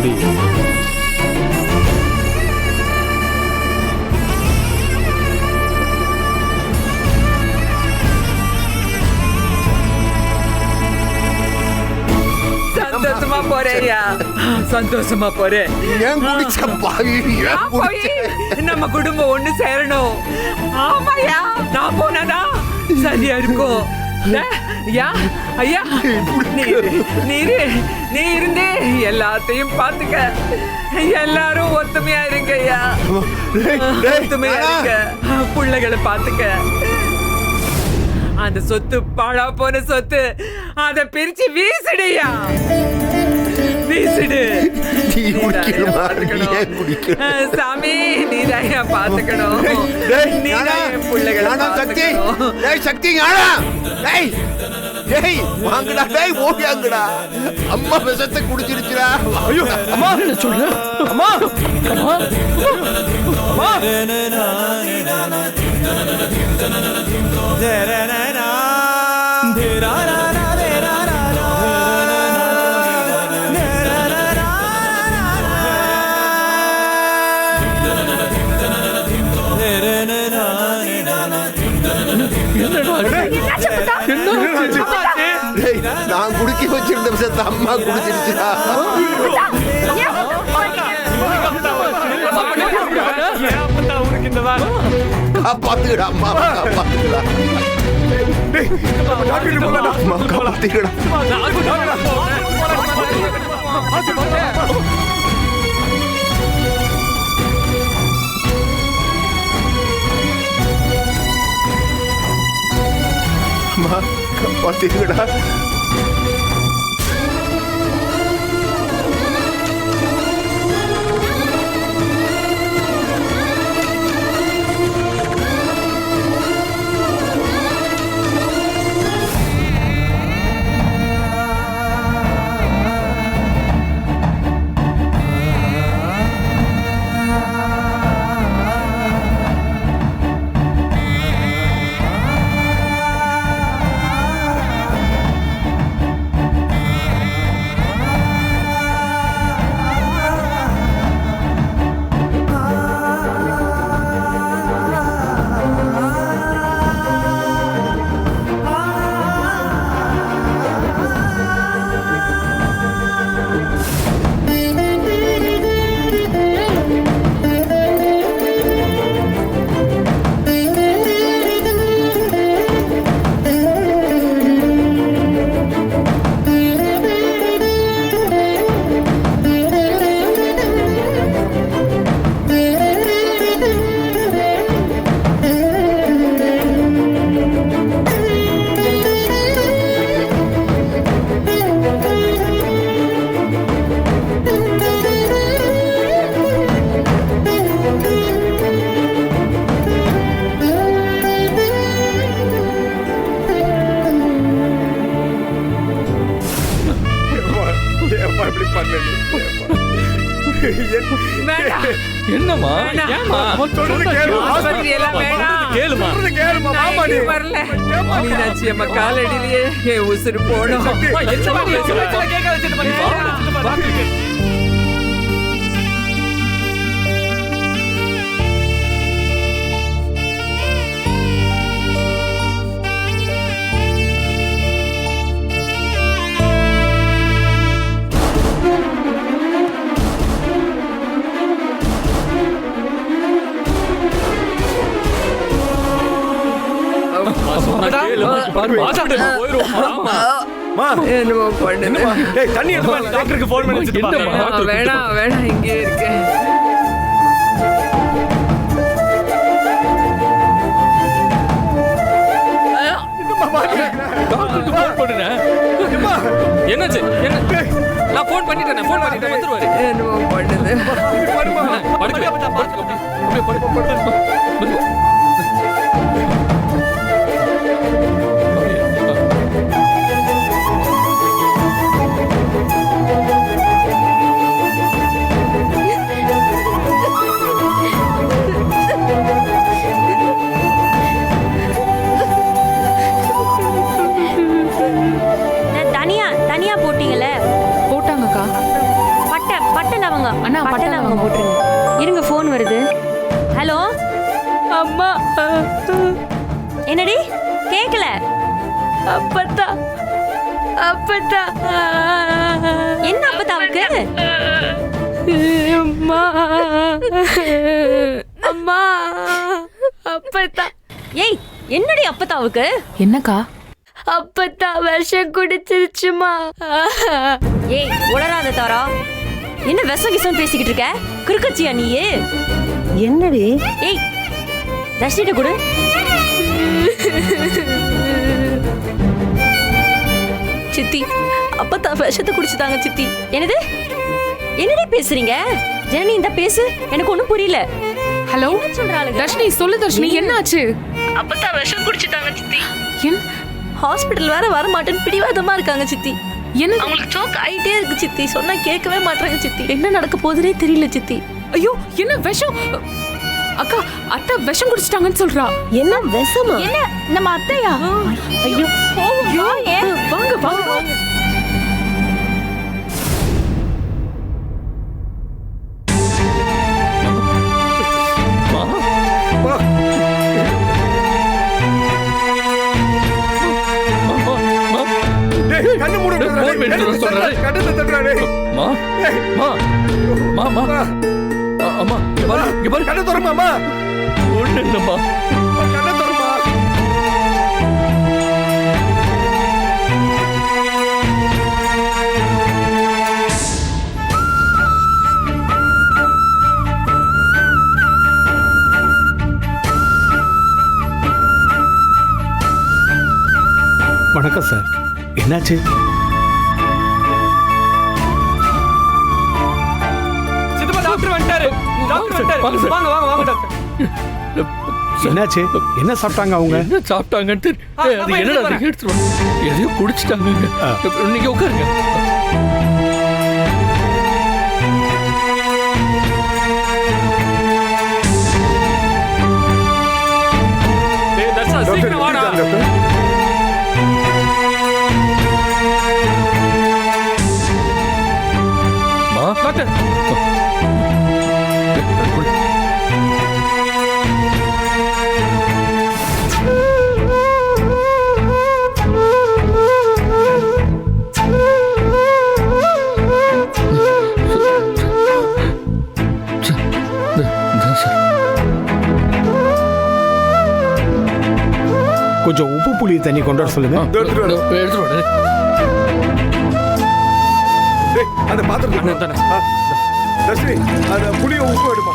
குடி. சந்தோஷமா போறேயா, சந்தோஷமா போறேன். நம்ம குடும்பம் ஒண்ணு சேரணும். ஆமாயா, நான் போனாதான் சரியா இருக்கும். ஐயா, நீ இருந்தே எல்லாத்தையும் பாத்துக்க. எல்லாரும் ஒத்துமையா இருங்க ஐயா, ஒத்துமையா இருங்க. பிள்ளைகளை பாத்துக்க. அந்த சொத்து பாழா போன சொத்து, அத பிரிச்சு வீசிடுயா, வீசிடு. சாமி, நீதான் பாத்துக்கணும். நீதான் பிள்ளைகளை சக்தி. வாங்கடா, ஓடியாங்கடா. அம்மா விஷத்தை குடிச்சிருச்சுடா. ஐயோ அம்மா, என்ன சொல்ற? அம்மா, அம்மா, அம்மா. நான் குடிக்க வச்சிருந்த விஷயத்தை அம்மா குடிச்சிருச்சுடா. காப்பாத்துக்கடா அம்மா, காப்பாத்துக்கடா. அம்மா காப்பாத்துக்கடா. அம்மா காப்பாத்துக்கடா. என்னம்மா? மீனாட்சி அம்மா காலடியிலேயே என் உசுறு போடும். என்னமோ பண்ணுங்க. வேணாம் வேணாம், இங்கே இருக்கேன். என்னாச்சு? நான் போன் பண்ணிட்டேன், வந்துருவாரு. என்னமோ பண்ணுது. தனியா போட்டீங்கல்ல? போட்டாங்கக்கா. பட்டை வாங்க அண்ணா, பட்டை பட்டை லவங்கம் போட்டுருங்க. இருங்க ஃபோன் வருது. ஹலோ அம்மா என்னடி கேக்கல? அப்பத்தா அப்பத்தா என்ன அப்பதாவுக்கு? அம்மா அம்மா அப்பத்தா. ஏய் என்னடி அப்பதாவுக்கு? என்னக்கா? அப்பத்தா விஷம் குடிச்சிருச்சுமா. ஏய் உளராத தாரா. என்ன விஷம் கிசம் பேசிக்கிட்டு இருக்க? குறுக்கச்சியா நீ? என்னடி? ஏய் தர்ஷிட்ட கொடு. சித்தி அப்பத்தா விஷத்தை குடிச்சுட்டாங்க சித்தி. என்னது? என்னடி பேசுறீங்க? ஜனனி இந்த பேசு, எனக்கு ஒண்ணும் புரியல. ஹலோ என்ன சொல்றாளுங்க? தர்ஷினி, சொல்லு தர்ஷினி, என்ன ஆச்சு? அப்பத்தா விஷம் குடிச்சிட்டாங்க சித்தி. ஹாஸ்பிடல் வேற வர மாட்டேன்னு பிடிவாதமா இருக்காங்க சித்தி. என்ன அவங்களுக்கு சோக் ஆயிட்டே இருக்கு சித்தி. சொன்னா கேட்கவே மாட்டாங்க சித்தி. என்ன நடக்க போகுதுனே தெரியல சித்தி. ஐயோ என்ன விஷம்? அக்கா அத்தை விஷம் குடிச்சிட்டாங்கன்னு சொல்றா. என்ன விஷமா? என்ன நம்ம அத்தையா? ஐயோ ஐயோ வாங்க வாங்க வாங்க. கண்ணு மூடு ஃபோன் பண்ணி சொல்றாரு. கண்ணை தட்டுறானே. மா மா மா மா அம்மா இங்க பாரு கண்ணை திறமாமா. ஒண்ணு இல்லம்மா. கண்ணை திறமா. வணக்கம் சார், என்னாச்சு? சித்தப்பா டாக்டர் வந்துட்டாரு. டாக்டர் வந்துட்டாரு. வாங்க வாங்க வாங்க டாக்டர். என்னாச்சு? என்ன சாப்பிட்டாங்க அவங்க? என்ன சாப்பிட்டாங்கன்னு அது என்னடா அது எடுத்துட்டு வா. எதையோ குடிச்சிட்டாங்க. நீங்க உட்காருங்க. டேய் தர்ஷா சீக்கிரம் வாடா. மா டாக்டர். கொஞ்சம் உப்பு புளி தண்ணி கொண்டு வர சொல்லுங்க. எடுத்துட்டு வாடா. அந்த பாத்திரத்தை தானே. தர்ஷினி அந்த புளிய உப்பு எடுமா.